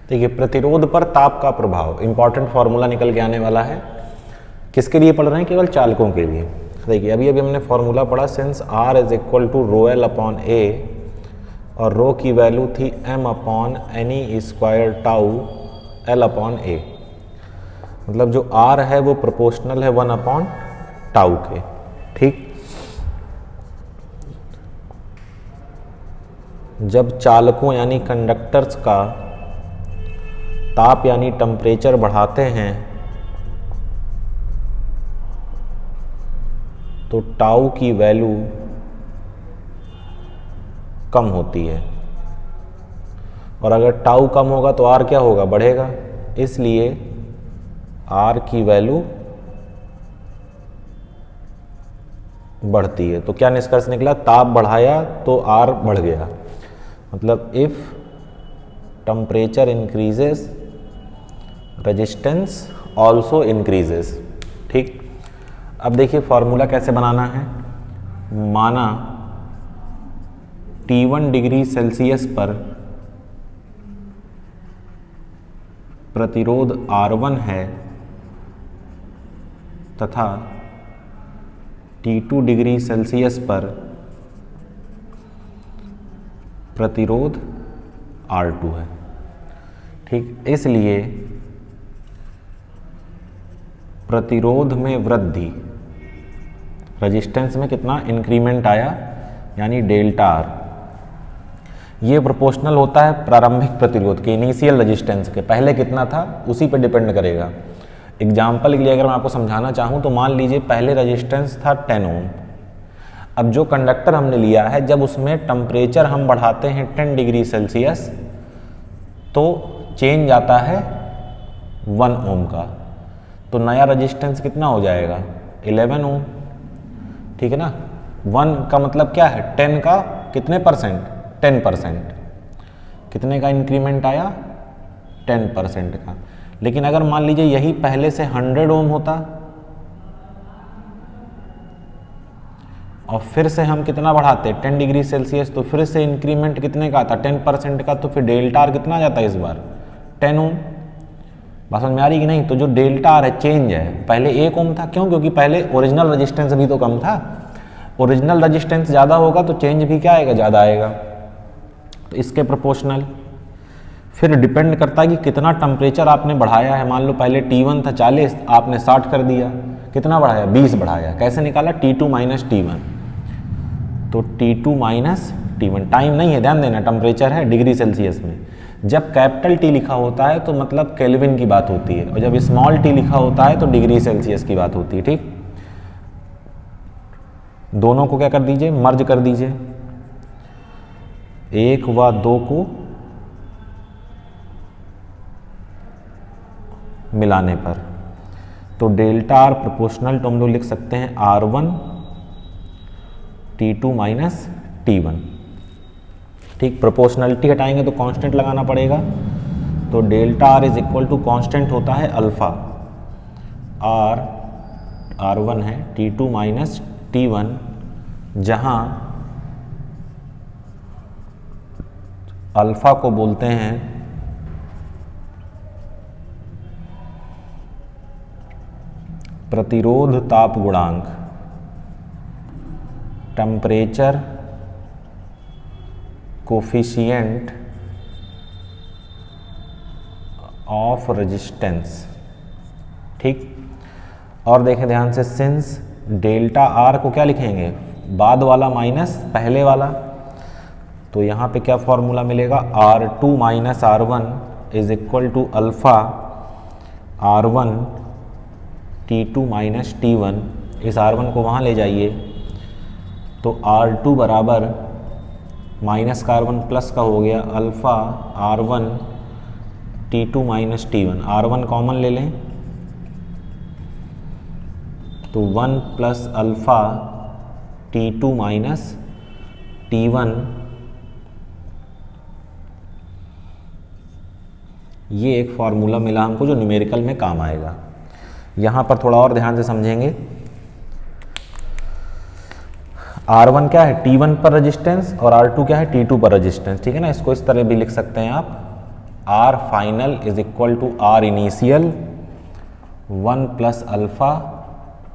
देखिए, प्रतिरोध पर ताप का प्रभाव, इंपॉर्टेंट फॉर्मूला निकल के आने वाला है। किसके लिए पढ़ रहे हैं? केवल चालकों के लिए। देखिए, अभी हमने फॉर्मूला पढ़ा, since R is equal to rho L upon A, और रो की वैल्यू थी m upon NE square tau L upon A. मतलब जो R है वो प्रोपोर्शनल है 1 अपॉन टाउ के। ठीक, जब चालकों यानी कंडक्टर्स का ताप यानी टेम्परेचर बढ़ाते हैं तो टाउ की वैल्यू कम होती है, और अगर टाउ कम होगा तो आर क्या होगा? बढ़ेगा। इसलिए आर की वैल्यू बढ़ती है। तो क्या निष्कर्ष निकला? ताप बढ़ाया तो आर बढ़ गया। मतलब if temperature increases resistance also increases. ठीक, अब देखिए फॉर्मूला कैसे बनाना है। माना T1 डिग्री सेल्सियस पर प्रतिरोध R1 है तथा T2 डिग्री सेल्सियस पर प्रतिरोध R2 है। ठीक, इसलिए प्रतिरोध में वृद्धि, रेजिस्टेंस में कितना इंक्रीमेंट आया, यानी डेल्टा आर, ये प्रोपोर्शनल होता है प्रारंभिक प्रतिरोध के, इनिशियल रेजिस्टेंस के। पहले कितना था उसी पर डिपेंड करेगा। एग्जाम्पल के लिए अगर मैं आपको समझाना चाहूँ तो मान लीजिए पहले रेजिस्टेंस था 10 ओम। अब जो कंडक्टर हमने लिया है, जब उसमें टेम्परेचर हम बढ़ाते हैं 10 डिग्री सेल्सियस तो चेंज आता है 1 ओम का, तो नया रेजिस्टेंस कितना हो जाएगा? 11 ओम। ठीक है ना। 1 का मतलब क्या है? 10 का कितने परसेंट? 10%। कितने का इंक्रीमेंट आया? 10% का। लेकिन अगर मान लीजिए यही पहले से 100 ओम होता और फिर से हम कितना बढ़ाते? 10 डिग्री सेल्सियस, तो फिर से इंक्रीमेंट कितने का आता? 10% का। तो फिर डेल्टा आर कितना आ जाता है इस बार? 10 ओम। बात समझ में आ रही कि नहीं? तो जो डेल्टा आर है चेंज है, पहले 1 ओम था। क्यों? क्योंकि पहले ओरिजिनल रेजिस्टेंस भी तो कम था। ओरिजिनल रेजिस्टेंस ज़्यादा होगा तो चेंज भी क्या आएगा? ज़्यादा आएगा। तो इसके प्रोपोर्शनल। फिर डिपेंड करता है कि कितना टेम्परेचर आपने बढ़ाया है। मान लो पहले T1 था 40, आपने 60 कर दिया। कितना बढ़ाया? 20 बढ़ाया। कैसे निकाला? T2 minus T1। तो T2 माइनस T1 टाइम नहीं है, ध्यान देना, टेम्परेचर है डिग्री सेल्सियस में। जब कैपिटल T लिखा होता है तो मतलब केल्विन की बात होती है, और जब स्मॉल t लिखा होता है तो डिग्री सेल्सियस की बात होती है। ठीक, दोनों को क्या कर दीजिए? मर्ज कर दीजिए। 1 व 2 को मिलाने पर तो डेल्टा आर प्रोपोर्शनल तो हम लोग लिख सकते हैं R1 T2 माइनस T1। ठीक, प्रोपोर्शनलिटी हटाएंगे तो कांस्टेंट लगाना पड़ेगा। तो delta R is equal to constant होता है अल्फा, R1 है T2 माइनस T1, जहां अल्फा को बोलते हैं प्रतिरोध ताप गुणांक, टेम्परेचर कोफिशिएंट ऑफ रेजिस्टेंस। ठीक, और देखें ध्यान से, सिंस डेल्टा आर को क्या लिखेंगे? बाद वाला माइनस पहले वाला। तो यहाँ पे क्या फॉर्मूला मिलेगा? R2 minus R1 is equal to alpha R1 T2 minus T1, इस R1 को वहाँ ले जाइए तो R2 बराबर माइनस का R1 प्लस का हो गया alpha R1 T2 minus T1, R1 common ले लें तो 1 plus alpha T2 minus T1, ये एक फार्मूला मिला हमको जो न्यूमेरिकल में काम आएगा। यहाँ पर थोड़ा और ध्यान से समझेंगे। R1 क्या है, T1 पर रेजिस्टेंस, और R2 क्या है, T2 पर रेजिस्टेंस, ठीक है ना। इसको इस तरह भी लिख सकते हैं आप, R final is equal to R initial 1 plus alpha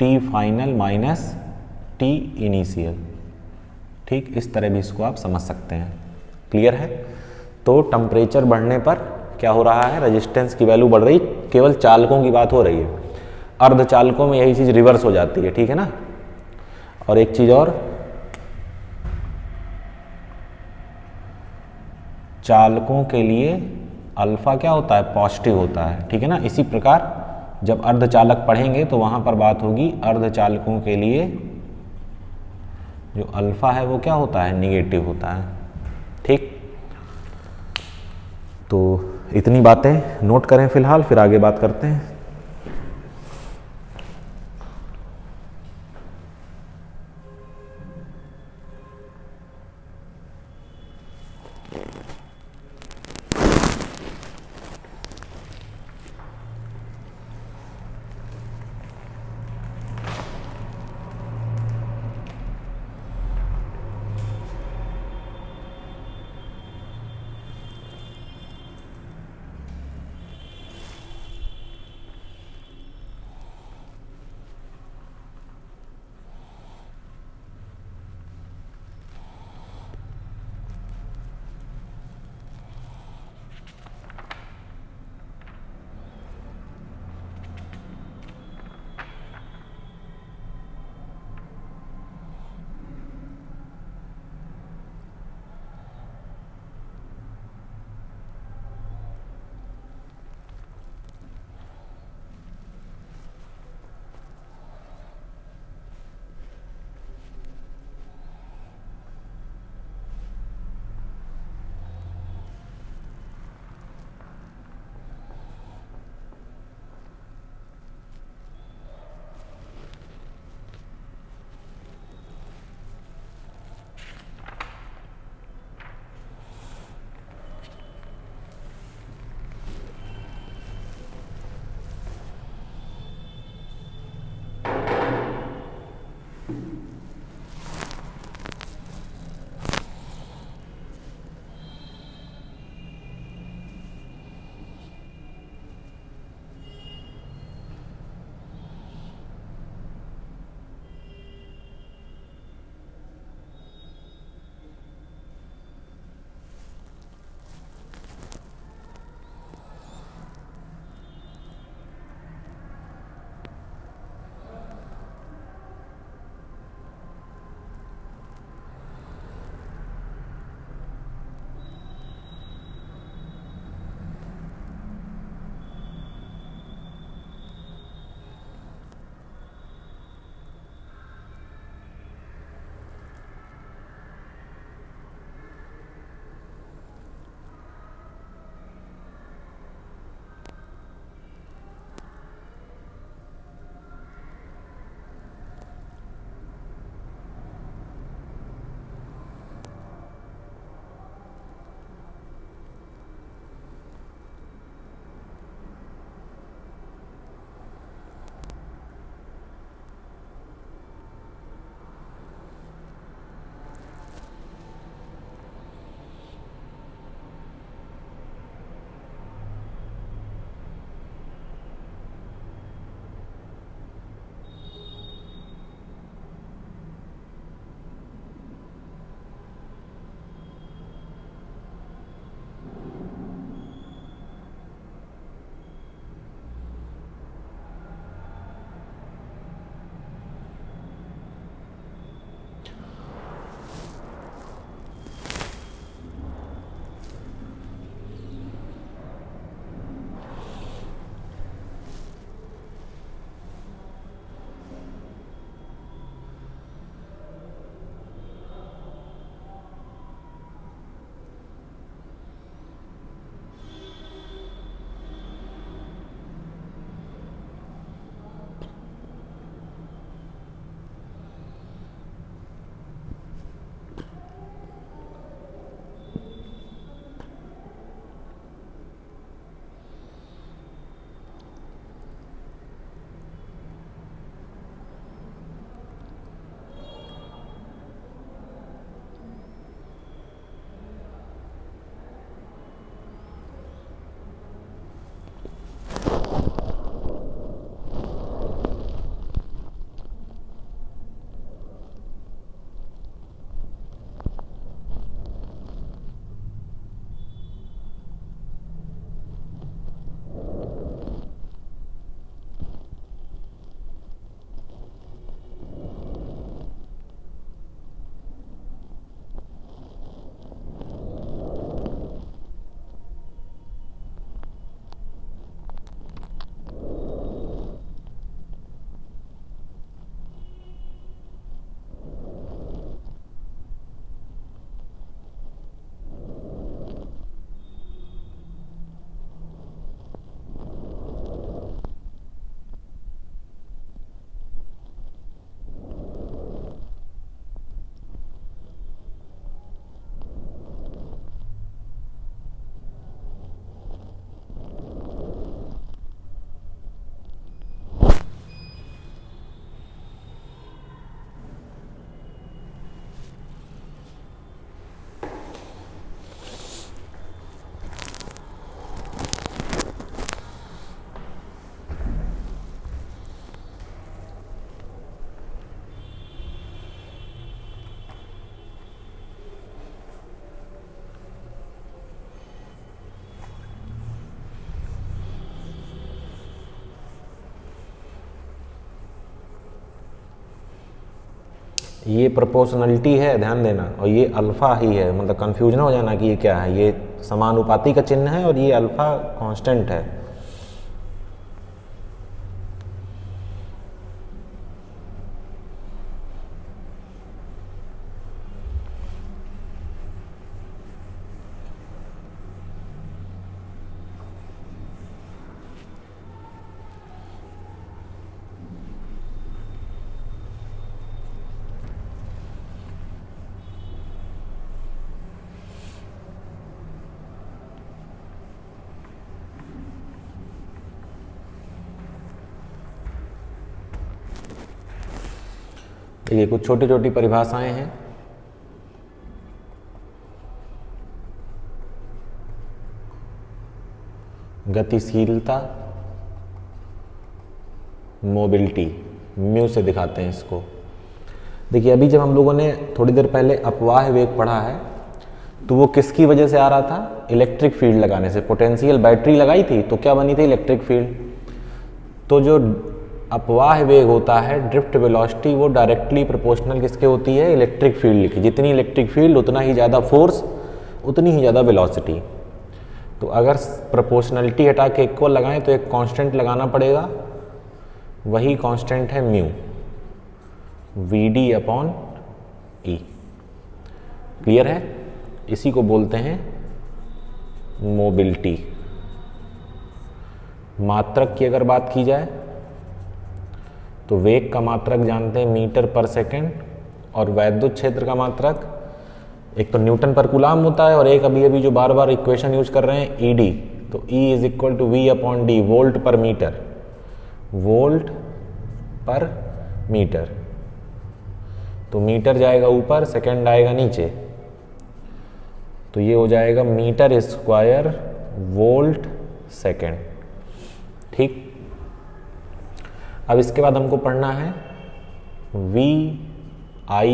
T final minus T initial, ठीक, इस तरह भी इसको आप समझ सकते हैं। क्लियर है। तो टेम्परेचर बढ़ने पर क्या हो रहा है, रेजिस्टेंस की वैल्यू बढ़ रही, केवल चालकों की बात हो रही है। अर्धचालकों में यही चीज़ रिवर्स हो जाती है, ठीक है ना। और एक चीज़ और, चालकों के लिए अल्फा क्या होता है, पॉजिटिव होता है, ठीक है ना। इसी प्रकार जब अर्धचालक पढ़ेंगे तो वहाँ पर बात होगी अर्धचालकों के लिए जो अल्फा है वो क्या होता है, निगेटिव होता है, ठीक। तो इतनी बातें नोट करें फिलहाल, फिर आगे बात करते हैं। ये प्रोपोर्शनलिटी है, ध्यान देना, और ये अल्फ़ा ही है, मतलब कन्फ्यूजन हो जाना कि ये क्या है। ये समानुपाती का चिन्ह है और ये अल्फ़ा कांस्टेंट है। ये कुछ छोटी छोटी परिभाषाएं हैं। गतिशीलता, मोबिलिटी, म्यू से दिखाते हैं इसको। देखिए अभी जब हम लोगों ने थोड़ी देर पहले अपवाह वेग पढ़ा है तो वो किसकी वजह से आ रहा था? इलेक्ट्रिक फील्ड लगाने से। पोटेंशियल बैटरी लगाई थी तो क्या बनी थी? Electric field. तो जो अपवाह वेग होता है, ड्रिफ्ट वेलोसिटी, वो डायरेक्टली प्रोपोर्शनल किसके होती है? इलेक्ट्रिक फील्ड की। जितनी इलेक्ट्रिक फील्ड उतना ही ज़्यादा फोर्स, उतनी ही ज़्यादा वेलोसिटी। तो अगर प्रोपोर्शनलिटी हटा के इक्वल लगाएं तो एक कांस्टेंट लगाना पड़ेगा, वही कांस्टेंट है म्यू, Vd/E। क्लियर है? इसी को बोलते हैं मोबिलिटी। मात्रक की अगर बात की जाए तो वेग का मात्रक जानते हैं मीटर पर सेकेंड, और वैद्युत क्षेत्र का मात्रक एक तो न्यूटन पर कूलाम होता है, और एक अभी अभी जो बार बार इक्वेशन यूज कर रहे हैं ईडी, तो E = V/D, वोल्ट पर मीटर, वोल्ट पर मीटर। तो मीटर जाएगा ऊपर, सेकेंड आएगा नीचे, तो ये हो जाएगा मीटर स्क्वायर वोल्ट सेकेंड। ठीक। अब इसके बाद हमको पढ़ना है VI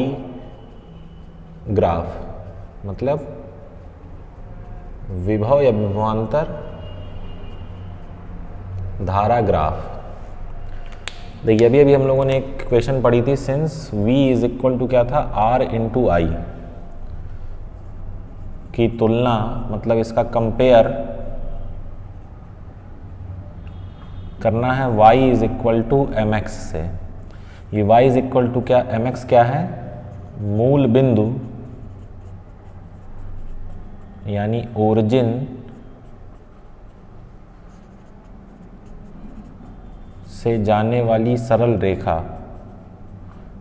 ग्राफ, मतलब विभव या विभवांतर धारा ग्राफ। देखिए अभी अभी हम लोगों ने एक क्वेश्चन पढ़ी थी, सिंस V = क्या था? R/I की तुलना, मतलब इसका कंपेयर करना है y = mx से। ये y = क्या? mx क्या है? मूल बिंदु यानी ओरिजिन से जाने वाली सरल रेखा,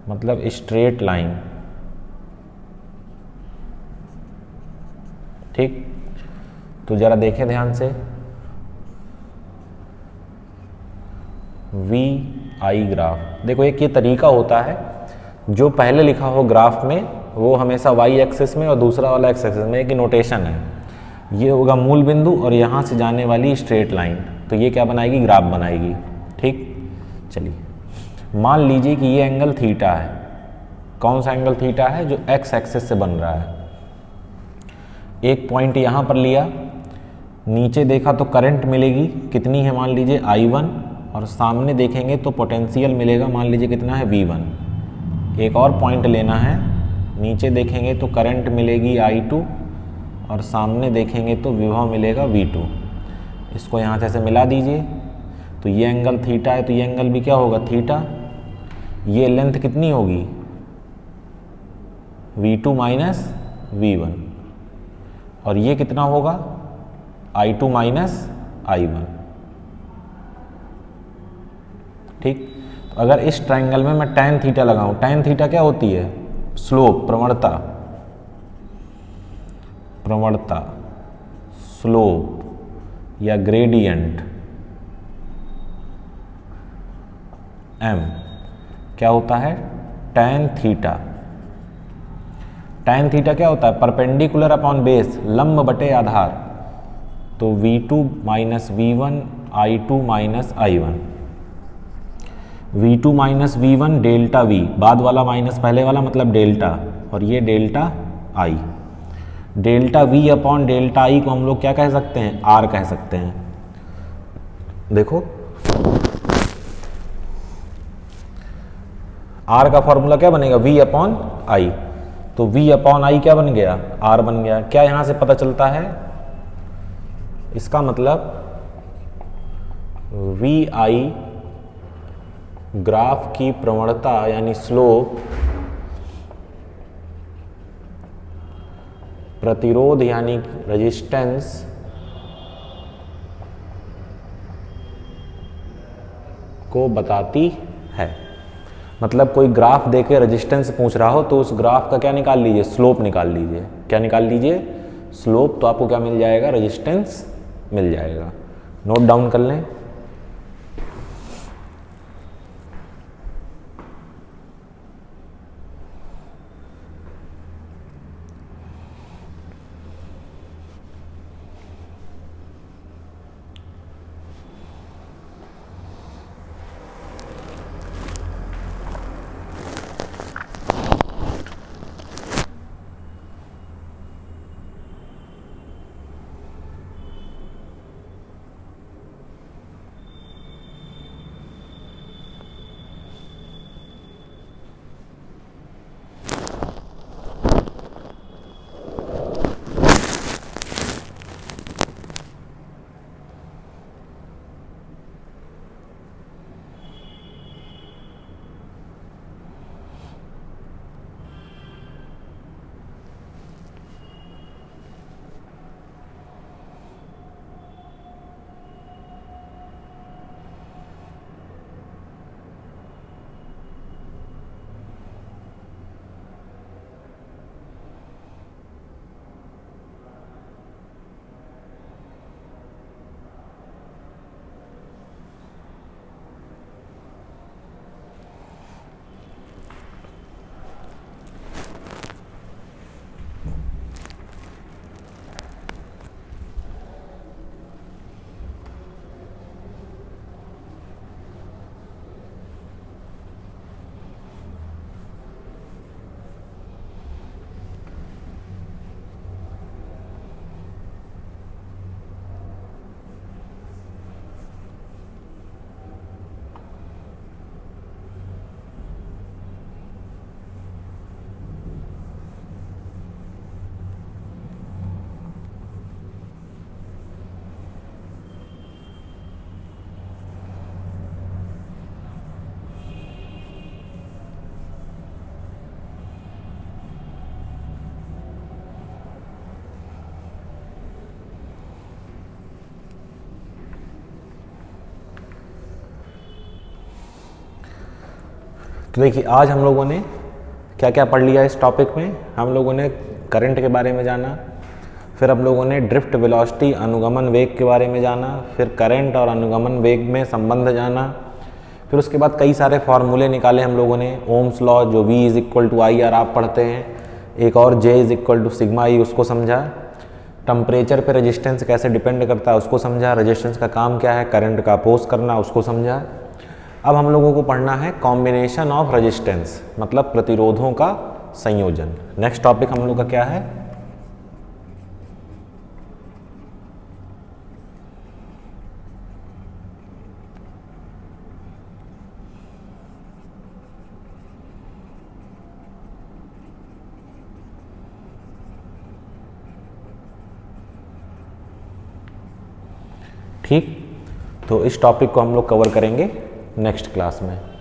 मतलब स्ट्रेट लाइन। ठीक। तो जरा देखें ध्यान से, VI ग्राफ। देखो एक ये तरीका होता है, जो पहले लिखा हो ग्राफ में वो हमेशा y एक्सिस में और दूसरा वाला x एक्सिस में, एक नोटेशन है। ये होगा मूल बिंदु और यहाँ से जाने वाली स्ट्रेट लाइन, तो ये क्या बनाएगी? ग्राफ बनाएगी। ठीक। चलिए मान लीजिए कि ये एंगल थीटा है। कौन सा एंगल थीटा है? जो x एक्सिस से बन रहा है। एक पॉइंट यहाँ पर लिया, नीचे देखा तो करंट मिलेगी, कितनी है? मान लीजिए I1, और सामने देखेंगे तो पोटेंशियल मिलेगा, मान लीजिए कितना है? V1। एक और पॉइंट लेना है, नीचे देखेंगे तो करंट मिलेगी I2, और सामने देखेंगे तो विभव मिलेगा V2। इसको यहाँ से ऐसे मिला दीजिए, तो ये एंगल थीटा है, तो ये एंगल भी क्या होगा? थीटा। ये लेंथ कितनी होगी? V2 माइनस V1, और ये कितना होगा? I2 minus I1। ठीक। तो अगर इस ट्रायंगल में मैं tan थीटा लगाऊं, tan थीटा क्या होती है? स्लोप, प्रवणता, प्रवणता, स्लोप या ग्रेडियंट। M क्या होता है? tan theta. tan थीटा क्या होता है? परपेंडिकुलर अपॉन बेस, लंब बटे आधार। तो V2 minus V1, I2 minus I1। V2 minus V1 delta V, बाद वाला माइनस पहले वाला, मतलब डेल्टा, और ये delta I। Delta V upon delta I को हम लोग क्या कह सकते हैं? R कह सकते हैं। देखो आर का फॉर्मूला क्या बनेगा, वी अपॉन आई। तो वी अपॉन आई क्या बन गया, आर बन गया। क्या यहां से पता चलता है, इसका मतलब वी आई ग्राफ की प्रवणता यानी स्लोप प्रतिरोध यानी रेजिस्टेंस को बताती है। मतलब कोई ग्राफ देके रेजिस्टेंस पूछ रहा हो तो उस ग्राफ का क्या निकाल लीजिए, स्लोप निकाल लीजिए। क्या निकाल लीजिए, स्लोप। तो आपको क्या मिल जाएगा, रेजिस्टेंस मिल जाएगा। नोट डाउन कर लें। तो देखिए आज हम लोगों ने क्या क्या पढ़ लिया इस टॉपिक में। हम लोगों ने करंट के बारे में जाना, फिर हम लोगों ने ड्रिफ्ट वेलोसिटी अनुगमन वेग के बारे में जाना, फिर करंट और अनुगमन वेग में संबंध जाना, फिर उसके बाद कई सारे फार्मूले निकाले हम लोगों ने। ओम्स लॉ जो V is equal to I R आप पढ़ते हैं, एक और J is equal to sigma E उसको समझा, टेम्परेचर पे रेजिस्टेंस कैसे डिपेंड करता है उसको समझा, रेजिस्टेंस का काम क्या है, करंट का अपोज करना उसको समझा। अब हम लोगों को पढ़ना है कॉम्बिनेशन ऑफ रेजिस्टेंस, मतलब प्रतिरोधों का संयोजन। नेक्स्ट टॉपिक हम लोग का क्या है, ठीक। तो इस टॉपिक को हम लोग कवर करेंगे नेक्स्ट क्लास में।